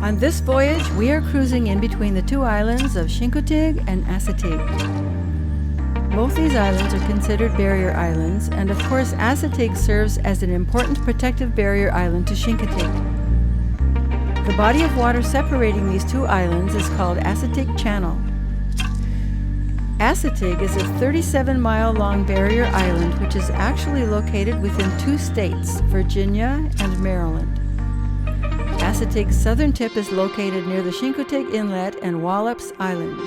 On this voyage, we are cruising in between the two islands of Chincoteague and Assateague. Both these islands are considered barrier islands, and of course Assateague serves as an important protective barrier island to Chincoteague. The body of water separating these two islands is called Assateague Channel. Assateague is a 37-mile-long barrier island which is actually located within two states, Virginia and Maryland. Assateague's southern tip is located near the Chincoteague Inlet and Wallops Island.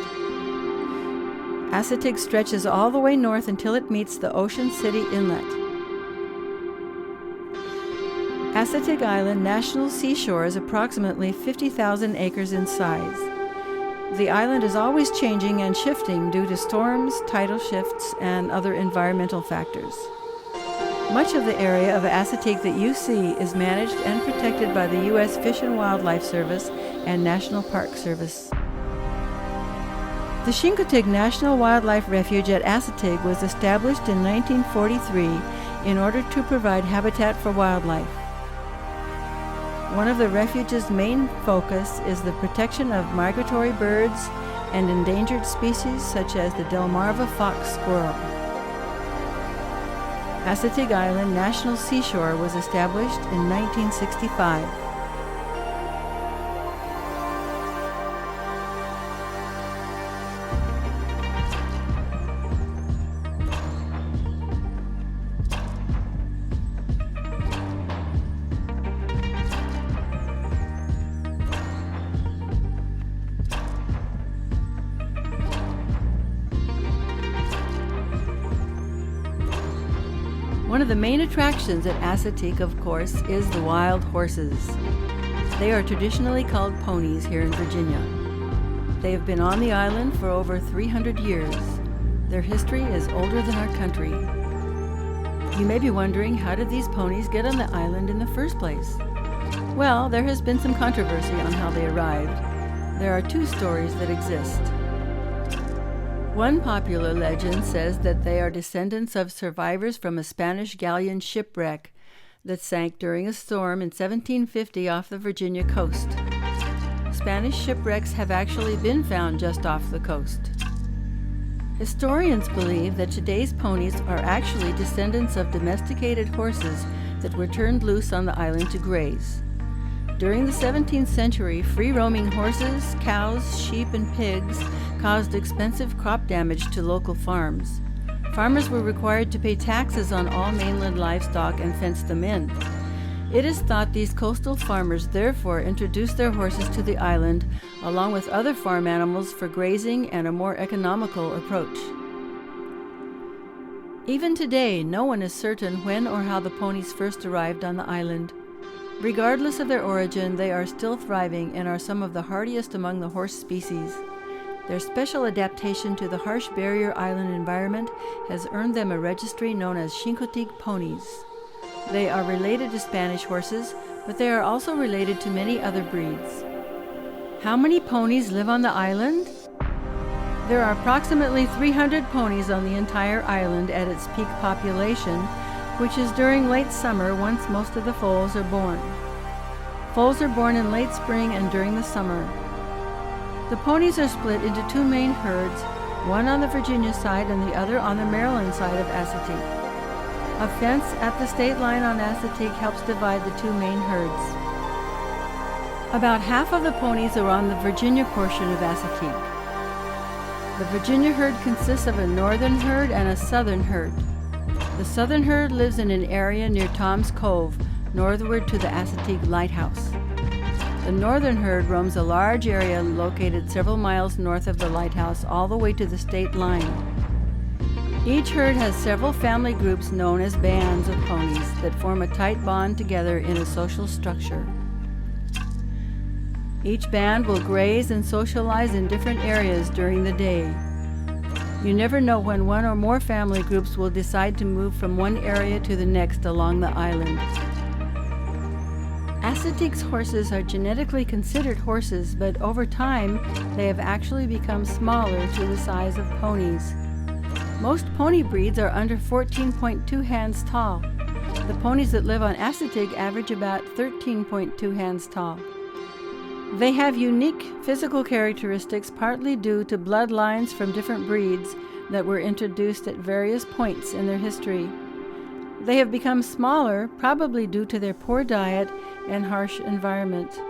Assateague stretches all the way north until it meets the Ocean City Inlet. Assateague Island National Seashore is approximately 50,000 acres in size. The island is always changing and shifting due to storms, tidal shifts, and other environmental factors. Much of the area of Assateague that you see is managed and protected by the U.S. Fish and Wildlife Service and National Park Service. The Chincoteague National Wildlife Refuge at Assateague was established in 1943 in order to provide habitat for wildlife. One of the refuge's main focus is the protection of migratory birds and endangered species such as the Delmarva fox squirrel. Assateague Island National Seashore was established in 1965. One of the main attractions at Assateague, of course, is the wild horses. They are traditionally called ponies here in Virginia. They have been on the island for over 300 years. Their history is older than our country. You may be wondering, how did these ponies get on the island in the first place? Well, there has been some controversy on how they arrived. There are two stories that exist. One popular legend says that they are descendants of survivors from a Spanish galleon shipwreck that sank during a storm in 1750 off the Virginia coast. Spanish shipwrecks have actually been found just off the coast. Historians believe that today's ponies are actually descendants of domesticated horses that were turned loose on the island to graze. During the 17th century, free-roaming horses, cows, sheep, and pigs caused expensive crop damage to local farms. Farmers were required to pay taxes on all mainland livestock and fence them in. It is thought these coastal farmers therefore introduced their horses to the island along with other farm animals for grazing and a more economical approach. Even today, no one is certain when or how the ponies first arrived on the island. Regardless of their origin, they are still thriving and are some of the hardiest among the horse species. Their special adaptation to the harsh barrier island environment has earned them a registry known as Chincoteague ponies. They are related to Spanish horses, but they are also related to many other breeds. How many ponies live on the island? There are approximately 300 ponies on the entire island at its peak population, which is during late summer once most of the foals are born. Foals are born in late spring and during the summer. The ponies are split into two main herds, one on the Virginia side and the other on the Maryland side of Assateague. A fence at the state line on Assateague helps divide the two main herds. About half of the ponies are on the Virginia portion of Assateague. The Virginia herd consists of a northern herd and a southern herd. The southern herd lives in an area near Tom's Cove, northward to the Assateague Lighthouse. The northern herd roams a large area located several miles north of the lighthouse all the way to the state line. Each herd has several family groups known as bands of ponies that form a tight bond together in a social structure. Each band will graze and socialize in different areas during the day. You never know when one or more family groups will decide to move from one area to the next along the island. Assateague's horses are genetically considered horses, but over time they have actually become smaller to the size of ponies. Most pony breeds are under 14.2 hands tall. The ponies that live on Assateague average about 13.2 hands tall. They have unique physical characteristics partly due to bloodlines from different breeds that were introduced at various points in their history. They have become smaller, probably due to their poor diet and harsh environment.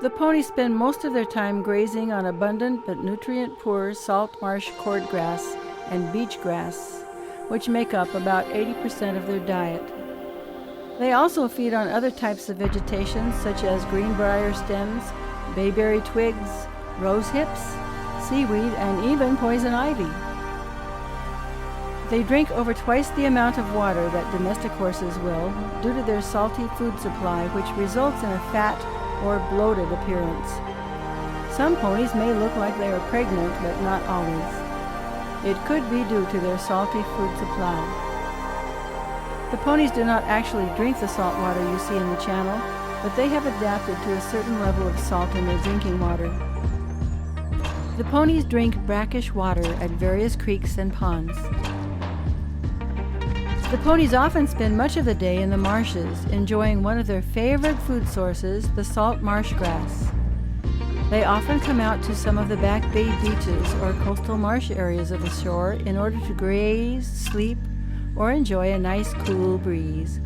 The ponies spend most of their time grazing on abundant but nutrient-poor salt marsh cordgrass and beach grass, which make up about 80% of their diet. They also feed on other types of vegetation such as greenbrier stems, bayberry twigs, rose hips, seaweed, and even poison ivy. They drink over twice the amount of water that domestic horses will due to their salty food supply, which results in a fat or bloated appearance. Some ponies may look like they are pregnant, but not always. It could be due to their salty food supply. The ponies do not actually drink the salt water you see in the channel, but they have adapted to a certain level of salt in their drinking water. The ponies drink brackish water at various creeks and ponds. The ponies often spend much of the day in the marshes, enjoying one of their favorite food sources, the salt marsh grass. They often come out to some of the Back Bay beaches or coastal marsh areas of the shore in order to graze, sleep, or enjoy a nice cool breeze.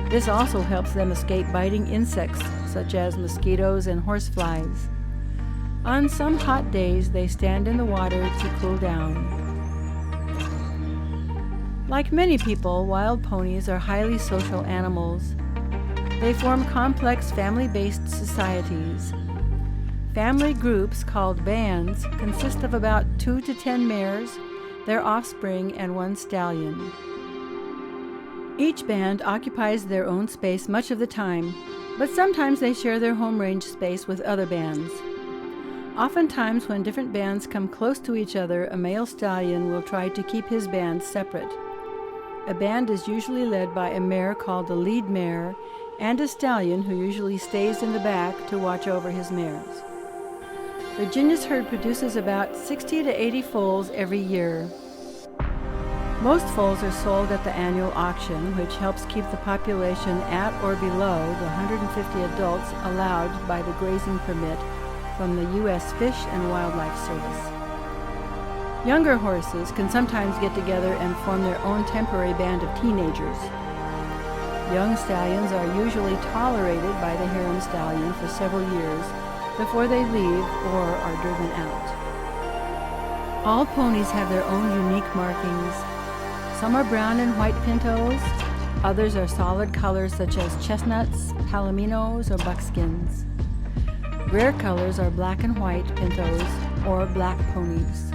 This also helps them escape biting insects such as mosquitoes and horseflies. On some hot days, they stand in the water to cool down. Like many people, wild ponies are highly social animals. They form complex family-based societies. Family groups called bands consist of about 2 to 10 mares, their offspring, and one stallion. Each band occupies their own space much of the time, but sometimes they share their home range space with other bands. Oftentimes, when different bands come close to each other, a male stallion will try to keep his band separate. A band is usually led by a mare called the lead mare and a stallion who usually stays in the back to watch over his mares. Virginia's herd produces about 60 to 80 foals every year. Most foals are sold at the annual auction, which helps keep the population at or below the 150 adults allowed by the grazing permit from the U.S. Fish and Wildlife Service. Younger horses can sometimes get together and form their own temporary band of teenagers. Young stallions are usually tolerated by the harem stallion for several years before they leave or are driven out. All ponies have their own unique markings. Some are brown and white pintos, others are solid colors such as chestnuts, palominos, or buckskins. Rare colors are black and white pintos or black ponies.